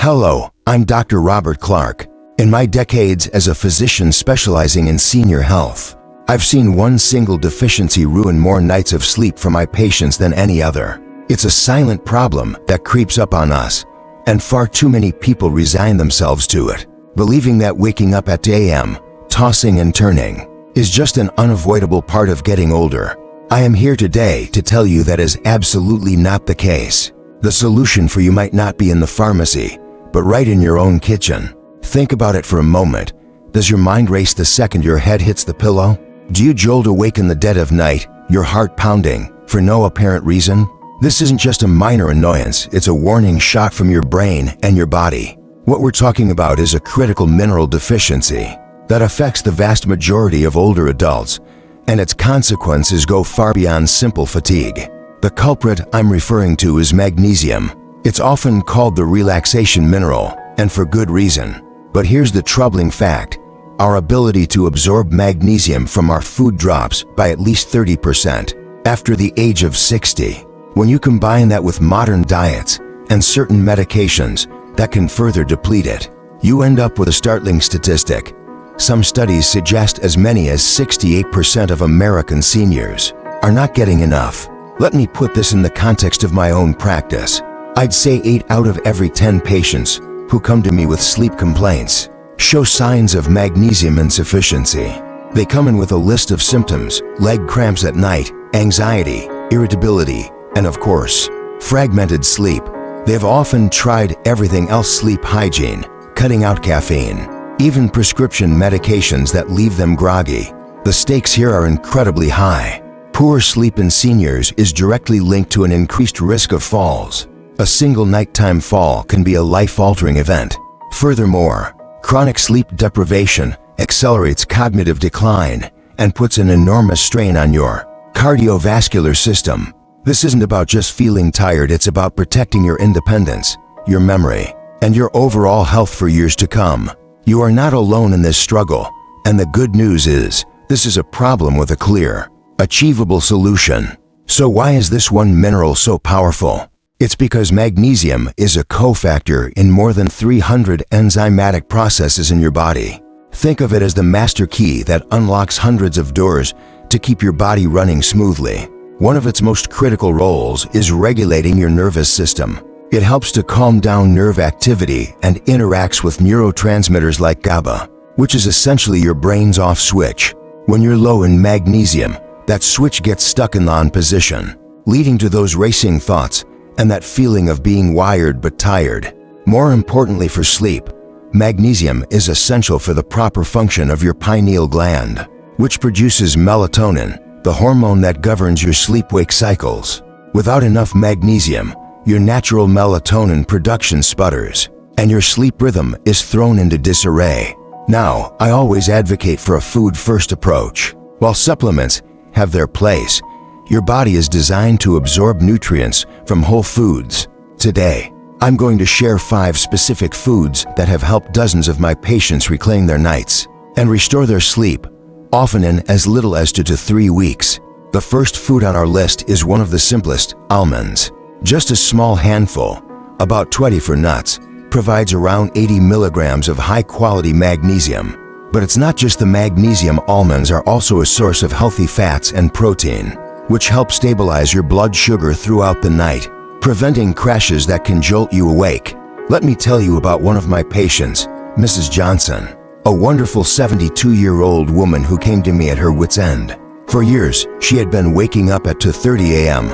Hello, I'm Dr. Robert Clark. In my decades as a physician specializing in senior health, I've seen one single deficiency ruin more nights of sleep for my patients than any other. It's a silent problem that creeps up on us, and far too many people resign themselves to it, believing that waking up at 2 a.m., tossing and turning, is just an unavoidable part of getting older. I am here today to tell you that is absolutely not the case. The solution for you might not be in the pharmacy, but right in your own kitchen. Think about it for a moment. Does your mind race the second your head hits the pillow? Do you jolt awake in the dead of night, your heart pounding, for no apparent reason? This isn't just a minor annoyance, it's a warning shot from your brain and your body. What we're talking about is a critical mineral deficiency that affects the vast majority of older adults, and its consequences go far beyond simple fatigue. The culprit I'm referring to is magnesium. It's often called the relaxation mineral, and for good reason. But here's the troubling fact. Our ability to absorb magnesium from our food drops by at least 30% after the age of 60. When you combine that with modern diets and certain medications that can further deplete it, you end up with a startling statistic. Some studies suggest as many as 68% of American seniors are not getting enough. Let me put this in the context of my own practice. I'd say 8 out of every 10 patients who come to me with sleep complaints show signs of magnesium insufficiency. They come in with a list of symptoms: leg cramps at night, anxiety, irritability, and of course, fragmented sleep. They've often tried everything else: sleep hygiene, cutting out caffeine, even prescription medications that leave them groggy. The stakes here are incredibly high. Poor sleep in seniors is directly linked to an increased risk of falls. A single nighttime fall can be a life-altering event. Furthermore, chronic sleep deprivation accelerates cognitive decline and puts an enormous strain on your cardiovascular system. This isn't about just feeling tired, it's about protecting your independence, your memory, and your overall health for years to come. You are not alone in this struggle, and the good news is, this is a problem with a clear, achievable solution. So why is this one mineral so powerful? It's because magnesium is a cofactor in more than 300 enzymatic processes in your body. Think of it as the master key that unlocks hundreds of doors to keep your body running smoothly. One of its most critical roles is regulating your nervous system. It helps to calm down nerve activity and interacts with neurotransmitters like GABA, which is essentially your brain's off switch. When you're low in magnesium, that switch gets stuck in the on position, leading to those racing thoughts and that feeling of being wired but tired. More importantly for sleep, magnesium is essential for the proper function of your pineal gland, which produces melatonin, the hormone that governs your sleep-wake cycles. Without enough magnesium, your natural melatonin production sputters, and your sleep rhythm is thrown into disarray. Now, I always advocate for a food-first approach. While supplements have their place, your body is designed to absorb nutrients from whole foods. Today, I'm going to share 5 specific foods that have helped dozens of my patients reclaim their nights and restore their sleep, often in as little as 2 to 3 weeks. The first food on our list is one of the simplest: almonds. Just a small handful, about 20 for nuts, provides around 80 milligrams of high-quality magnesium. But it's not just the magnesium. Almonds are also a source of healthy fats and protein, which help stabilize your blood sugar throughout the night, preventing crashes that can jolt you awake. Let me tell you about one of my patients, Mrs. Johnson, a wonderful 72-year-old woman who came to me at her wit's end. For years, she had been waking up at 2:30 a.m.,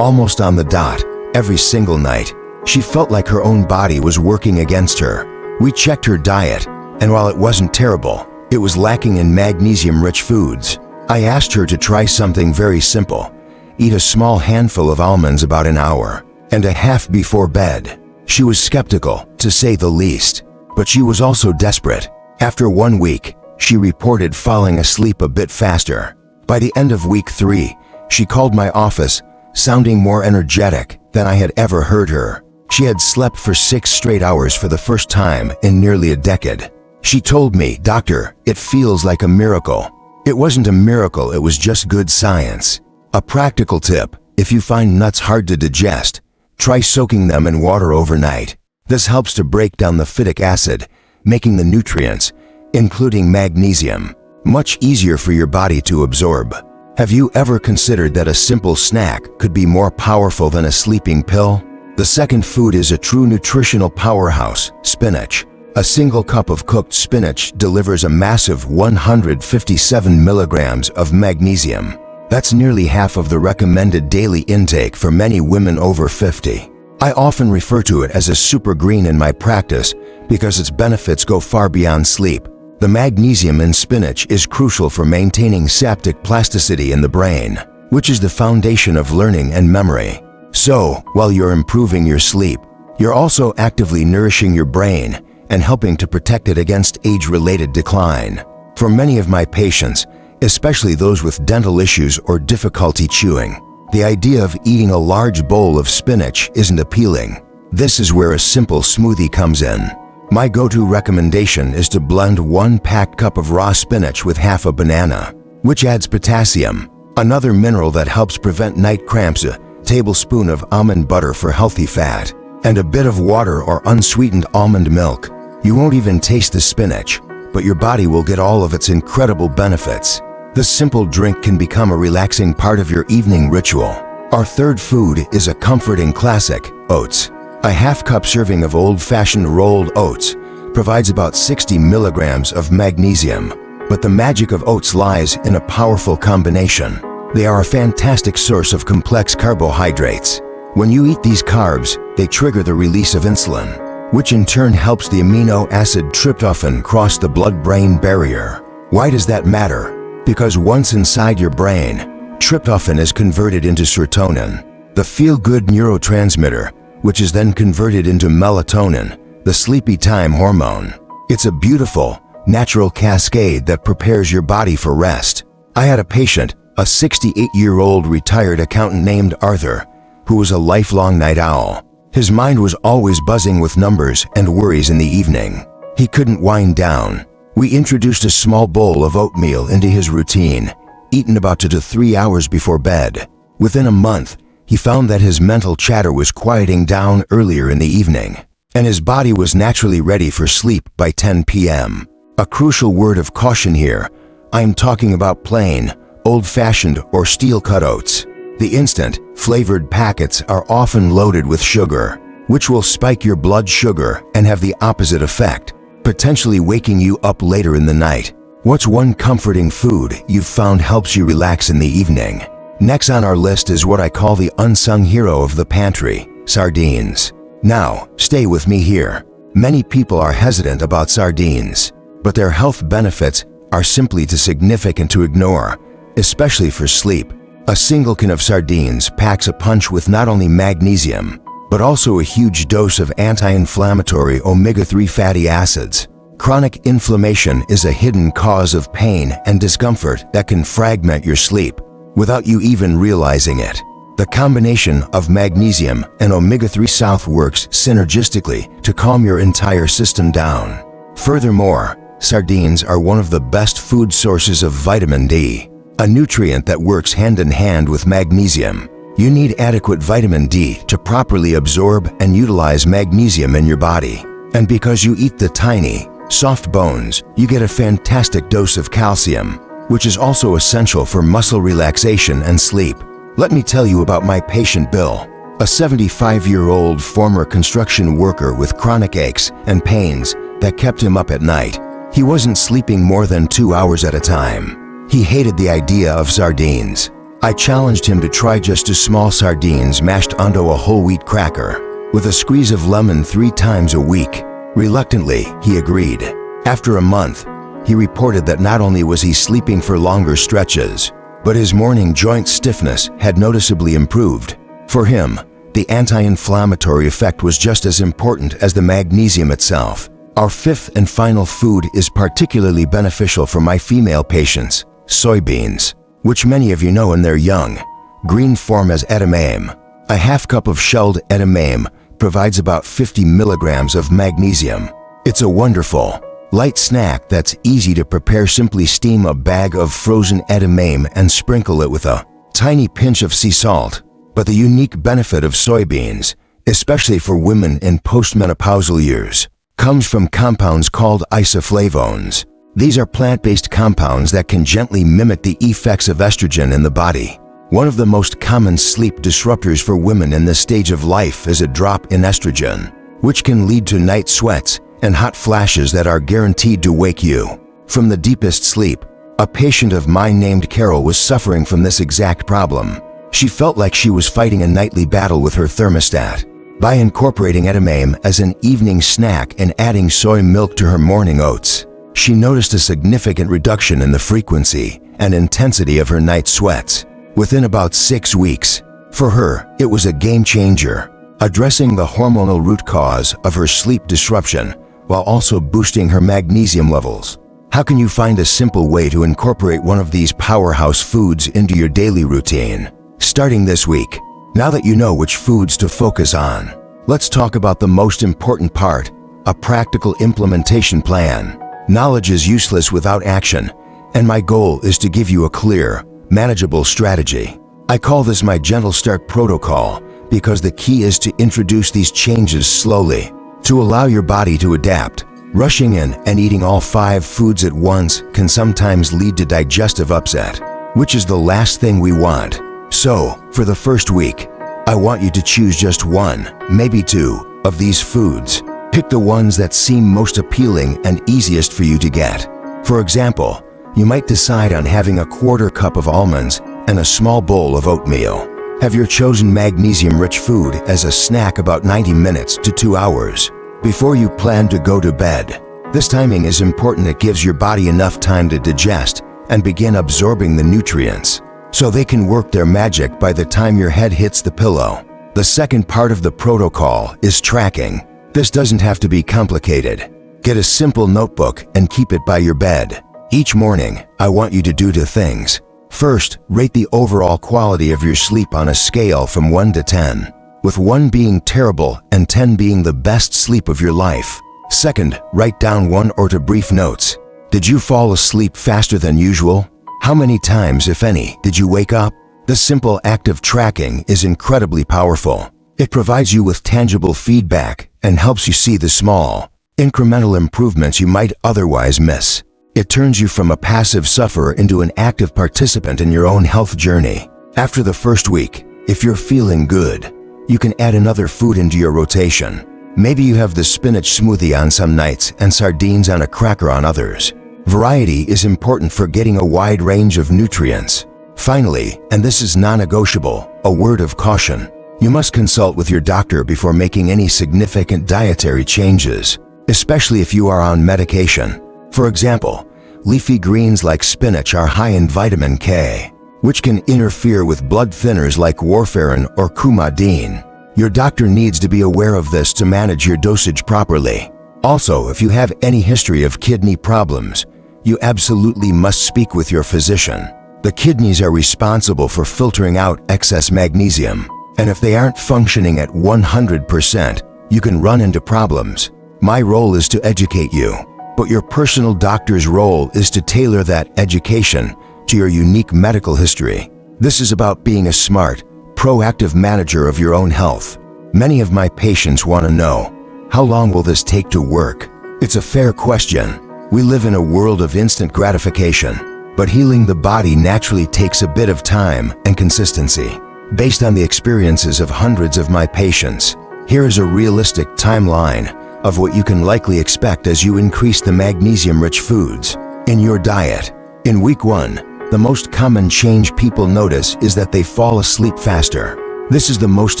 almost on the dot, every single night. She felt like her own body was working against her. We checked her diet, and while it wasn't terrible, it was lacking in magnesium-rich foods. I asked her to try something very simple: eat a small handful of almonds about an hour and a half before bed. She was skeptical, to say the least, but she was also desperate. After 1 week, she reported falling asleep a bit faster. By the end of week 3, she called my office, sounding more energetic than I had ever heard her. She had slept for 6 straight hours for the first time in nearly a decade. She told me, "Doctor, it feels like a miracle." It wasn't a miracle, it was just good science. A practical tip: if you find nuts hard to digest, try soaking them in water overnight. This helps to break down the phytic acid, making the nutrients, including magnesium, much easier for your body to absorb. Have you ever considered that a simple snack could be more powerful than a sleeping pill? The second food is a true nutritional powerhouse, spinach. A single cup of cooked spinach delivers a massive 157 milligrams of magnesium. That's nearly half of the recommended daily intake for many women over 50. I often refer to it as a super green in my practice because its benefits go far beyond sleep. The magnesium in spinach is crucial for maintaining synaptic plasticity in the brain, which is the foundation of learning and memory. So, while you're improving your sleep, you're also actively nourishing your brain and helping to protect it against age-related decline. For many of my patients, especially those with dental issues or difficulty chewing, the idea of eating a large bowl of spinach isn't appealing. This is where a simple smoothie comes in. My go-to recommendation is to blend 1 packed cup of raw spinach with half a banana, which adds potassium, another mineral that helps prevent night cramps, a tablespoon of almond butter for healthy fat, and a bit of water or unsweetened almond milk. You won't even taste the spinach, but your body will get all of its incredible benefits. This simple drink can become a relaxing part of your evening ritual. Our third food is a comforting classic, oats. A half-cup serving of old-fashioned rolled oats provides about 60 milligrams of magnesium, but the magic of oats lies in a powerful combination. They are a fantastic source of complex carbohydrates. When you eat these carbs, they trigger the release of insulin, which in turn helps the amino acid tryptophan cross the blood-brain barrier. Why does that matter? Because once inside your brain, tryptophan is converted into serotonin, the feel-good neurotransmitter, which is then converted into melatonin, the sleepy time hormone. It's a beautiful, natural cascade that prepares your body for rest. I had a patient, a 68-year-old retired accountant named Arthur, who was a lifelong night owl. His mind was always buzzing with numbers and worries in the evening. He couldn't wind down. We introduced a small bowl of oatmeal into his routine, eaten about 2 to 3 hours before bed. Within a month, he found that his mental chatter was quieting down earlier in the evening, and his body was naturally ready for sleep by 10 p.m. A crucial word of caution here, I'm talking about plain, old-fashioned or steel-cut oats. The instant, flavored packets are often loaded with sugar, which will spike your blood sugar and have the opposite effect, potentially waking you up later in the night. What's one comforting food you've found helps you relax in the evening? Next on our list is what I call the unsung hero of the pantry, sardines. Now, stay with me here. Many people are hesitant about sardines, but their health benefits are simply too significant to ignore, especially for sleep. A single can of sardines packs a punch with not only magnesium, but also a huge dose of anti-inflammatory omega-3 fatty acids. Chronic inflammation is a hidden cause of pain and discomfort that can fragment your sleep without you even realizing it. The combination of magnesium and omega-3 south works synergistically to calm your entire system down. Furthermore, sardines are one of the best food sources of vitamin D, a nutrient that works hand in hand with magnesium. You need adequate vitamin D to properly absorb and utilize magnesium in your body. And because you eat the tiny, soft bones, you get a fantastic dose of calcium, which is also essential for muscle relaxation and sleep. Let me tell you about my patient Bill, a 75-year-old former construction worker with chronic aches and pains that kept him up at night. He wasn't sleeping more than 2 hours at a time. He hated the idea of sardines. I challenged him to try just 2 small sardines mashed onto a whole wheat cracker, with a squeeze of lemon 3 times a week. Reluctantly, he agreed. After a month, he reported that not only was he sleeping for longer stretches, but his morning joint stiffness had noticeably improved. For him, the anti-inflammatory effect was just as important as the magnesium itself. Our fifth and final food is particularly beneficial for my female patients, soybeans, which many of you know when they're young. Green form as edamame. A half cup of shelled edamame provides about 50 milligrams of magnesium. It's a wonderful, light snack that's easy to prepare. Simply steam a bag of frozen edamame and sprinkle it with a tiny pinch of sea salt. But the unique benefit of soybeans especially for women in postmenopausal years, comes from compounds called isoflavones. These are plant-based compounds that can gently mimic the effects of estrogen in the body. One of the most common sleep disruptors for women in this stage of life is a drop in estrogen, which can lead to night sweats and hot flashes that are guaranteed to wake you from the deepest sleep. A patient of mine named Carol was suffering from this exact problem. She felt like she was fighting a nightly battle with her thermostat. By incorporating edamame as an evening snack and adding soy milk to her morning oats, she noticed a significant reduction in the frequency and intensity of her night sweats within about 6 weeks. For her, it was a game changer, addressing the hormonal root cause of her sleep disruption while also boosting her magnesium levels. How can you find a simple way to incorporate one of these powerhouse foods into your daily routine? Starting this week, now that you know which foods to focus on, let's talk about the most important part, a practical implementation plan. Knowledge is useless without action, and my goal is to give you a clear, manageable strategy. I call this my gentle start protocol because the key is to introduce these changes slowly, to allow your body to adapt. Rushing in and eating all 5 foods at once can sometimes lead to digestive upset, which is the last thing we want. So, for the first week, I want you to choose just 1, maybe 2, of these foods. Pick the ones that seem most appealing and easiest for you to get. For example, you might decide on having a 1/4 cup of almonds and a small bowl of oatmeal. Have your chosen magnesium-rich food as a snack about 90 minutes to 2 hours before you plan to go to bed. This timing is important. It gives your body enough time to digest and begin absorbing the nutrients, so they can work their magic by the time your head hits the pillow. The second part of the protocol is tracking. This doesn't have to be complicated. Get a simple notebook and keep it by your bed. Each morning, I want you to do 2 things. First, rate the overall quality of your sleep on a scale from 1 to 10, with 1 being terrible and 10 being the best sleep of your life. Second, write down 1 or 2 brief notes. Did you fall asleep faster than usual? How many times, if any, did you wake up? The simple act of tracking is incredibly powerful. It provides you with tangible feedback and helps you see the small, incremental improvements you might otherwise miss. It turns you from a passive sufferer into an active participant in your own health journey. After the first week, if you're feeling good, you can add another food into your rotation. Maybe you have the spinach smoothie on some nights and sardines on a cracker on others. Variety is important for getting a wide range of nutrients. Finally, and this is non-negotiable, a word of caution. You must consult with your doctor before making any significant dietary changes, especially if you are on medication. For example, leafy greens like spinach are high in vitamin K, which can interfere with blood thinners like warfarin or coumadin. Your doctor needs to be aware of this to manage your dosage properly. Also, if you have any history of kidney problems, you absolutely must speak with your physician. The kidneys are responsible for filtering out excess magnesium, and if they aren't functioning at 100%, you can run into problems. My role is to educate you, but your personal doctor's role is to tailor that education to your unique medical history. This is about being a smart, proactive manager of your own health. Many of my patients want to know, how long will this take to work? It's a fair question. We live in a world of instant gratification, but healing the body naturally takes a bit of time and consistency. Based on the experiences of hundreds of my patients, here is a realistic timeline of what you can likely expect as you increase the magnesium-rich foods in your diet. In week 1, the most common change people notice is that they fall asleep faster. This is the most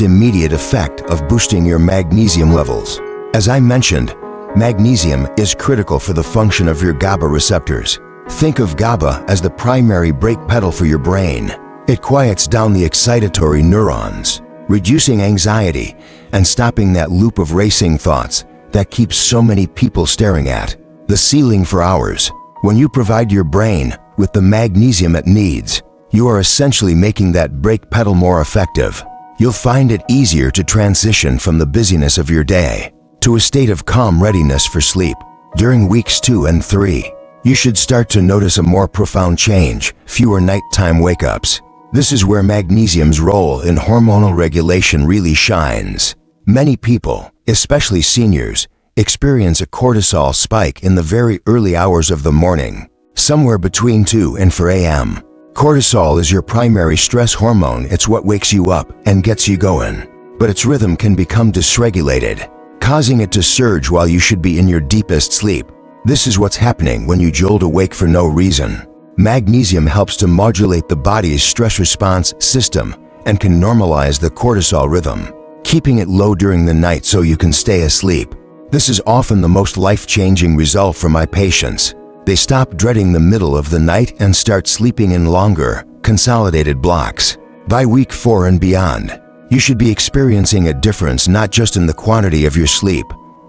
immediate effect of boosting your magnesium levels. As I mentioned, magnesium is critical for the function of your GABA receptors. Think of GABA as the primary brake pedal for your brain. It quiets down the excitatory neurons, reducing anxiety and stopping that loop of racing thoughts that keeps so many people staring at the ceiling for hours. When you provide your brain with the magnesium it needs, you are essentially making that brake pedal more effective. You'll find it easier to transition from the busyness of your day to a state of calm readiness for sleep. During weeks 2 and 3, you should start to notice a more profound change, fewer nighttime wake-ups. This is where magnesium's role in hormonal regulation really shines. Many people, especially seniors, experience a cortisol spike in the very early hours of the morning, somewhere between 2 and 4 a.m. Cortisol is your primary stress hormone. It's what wakes you up and gets you going. But its rhythm can become dysregulated, causing it to surge while you should be in your deepest sleep. This is what's happening when you jolt awake for no reason. Magnesium helps to modulate the body's stress response system and can normalize the cortisol rhythm, keeping it low during the night so you can stay asleep. This is often the most life-changing result for my patients. They stop dreading the middle of the night and start sleeping in longer, consolidated blocks. By week 4 and beyond, you should be experiencing a difference not just in the quantity of your sleep,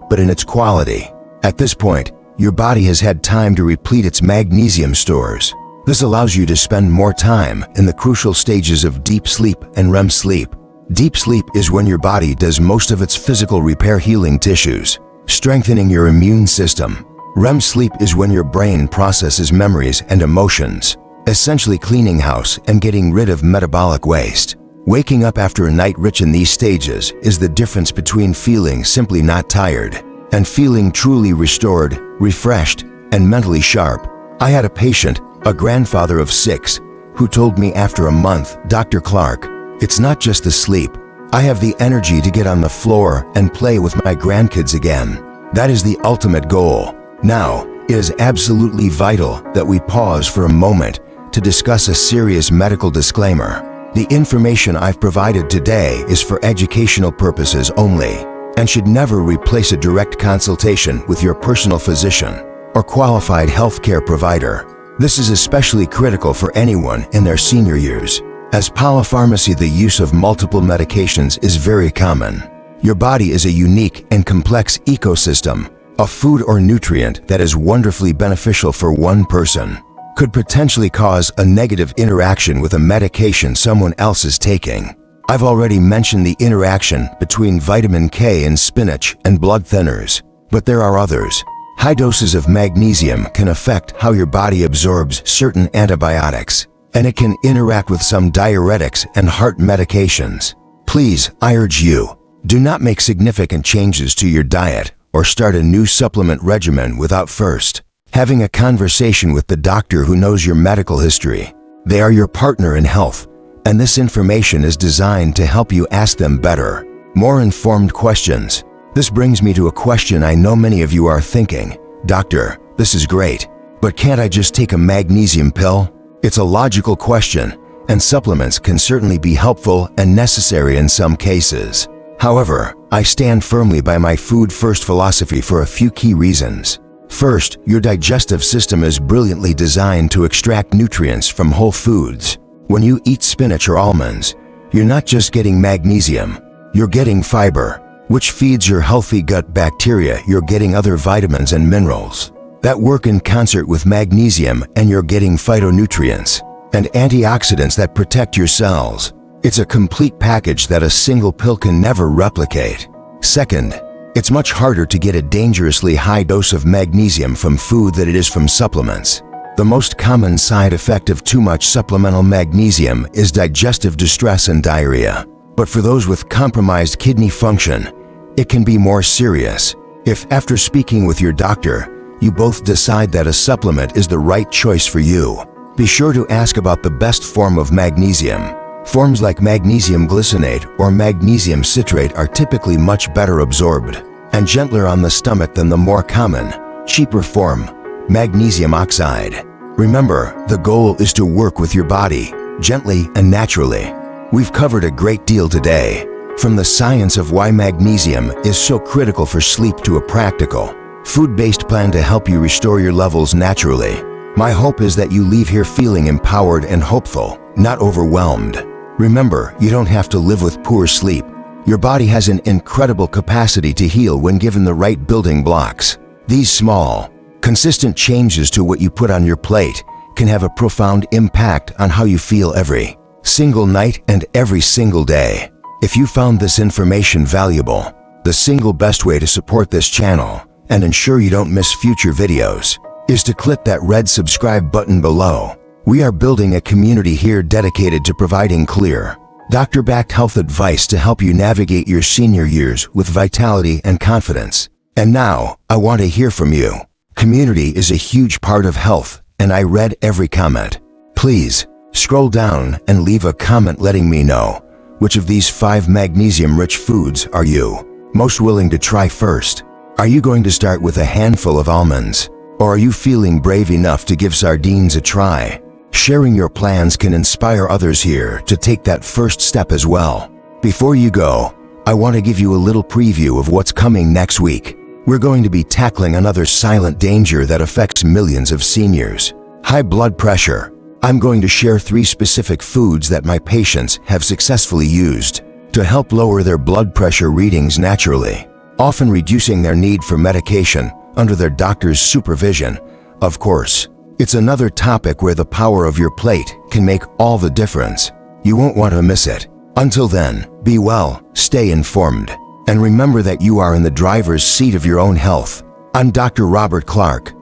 but in its quality. At this point, your body has had time to replete its magnesium stores. This allows you to spend more time in the crucial stages of deep sleep and REM sleep. Deep sleep is when your body does most of its physical repair, healing tissues, strengthening your immune system. REM sleep is when your brain processes memories and emotions, essentially cleaning house and getting rid of metabolic waste. Waking up after a night rich in these stages is the difference between feeling simply not tired and feeling truly restored, refreshed, and mentally sharp. I had a patient, a grandfather of 6, who told me after a month, "Dr. Clark, it's not just the sleep. I have the energy to get on the floor and play with my grandkids again." That is the ultimate goal. Now, it is absolutely vital that we pause for a moment to discuss a serious medical disclaimer. The information I've provided today is for educational purposes only and should never replace a direct consultation with your personal physician or qualified healthcare provider. This is especially critical for anyone in their senior years. As polypharmacy, the use of multiple medications is very common. Your body is a unique and complex ecosystem. A food or nutrient that is wonderfully beneficial for one person could potentially cause a negative interaction with a medication someone else is taking. I've already mentioned the interaction between vitamin K in spinach and blood thinners, but there are others. High doses of magnesium can affect how your body absorbs certain antibiotics, and it can interact with some diuretics and heart medications. Please, I urge you, do not make significant changes to your diet or start a new supplement regimen without first having a conversation with the doctor who knows your medical history. They are your partner in health, and this information is designed to help you ask them better, more informed questions. This brings me to a question I know many of you are thinking. "Doctor, this is great, but can't I just take a magnesium pill?" It's a logical question, and supplements can certainly be helpful and necessary in some cases. However, I stand firmly by my food-first philosophy for a few key reasons. First, your digestive system is brilliantly designed to extract nutrients from whole foods. When you eat spinach or almonds, you're not just getting magnesium, you're getting fiber, which feeds your healthy gut bacteria. You're getting other vitamins and minerals that work in concert with magnesium, and you're getting phytonutrients and antioxidants that protect your cells. It's a complete package that a single pill can never replicate. Second, it's much harder to get a dangerously high dose of magnesium from food than it is from supplements. The most common side effect of too much supplemental magnesium is digestive distress and diarrhea. But for those with compromised kidney function, it can be more serious. If after speaking with your doctor, you both decide that a supplement is the right choice for you, be sure to ask about the best form of magnesium. Forms like magnesium glycinate or magnesium citrate are typically much better absorbed and gentler on the stomach than the more common, cheaper form, magnesium oxide. Remember, the goal is to work with your body, gently and naturally. We've covered a great deal today, from the science of why magnesium is so critical for sleep to a practical, food-based plan to help you restore your levels naturally. My hope is that you leave here feeling empowered and hopeful, not overwhelmed. Remember, you don't have to live with poor sleep. Your body has an incredible capacity to heal when given the right building blocks. These small, consistent changes to what you put on your plate can have a profound impact on how you feel every single night and every single day. If you found this information valuable, the single best way to support this channel and ensure you don't miss future videos is to click that red subscribe button below. We are building a community here dedicated to providing clear, doctor-backed health advice to help you navigate your senior years with vitality and confidence. And now, I want to hear from you. Community is a huge part of health, and I read every comment. Please, scroll down and leave a comment letting me know which of these 5 magnesium-rich foods are you most willing to try first. Are you going to start with a handful of almonds? Or are you feeling brave enough to give sardines a try? Sharing your plans can inspire others here to take that first step as well. Before you go, I want to give you a little preview of what's coming next week. We're going to be tackling another silent danger that affects millions of seniors: high blood pressure. I'm going to share 3 specific foods that my patients have successfully used to help lower their blood pressure readings naturally, often reducing their need for medication under their doctor's supervision. Of course, it's another topic where the power of your plate can make all the difference. You won't want to miss it. Until then, be well, stay informed, and remember that you are in the driver's seat of your own health. I'm Dr. Robert Clark,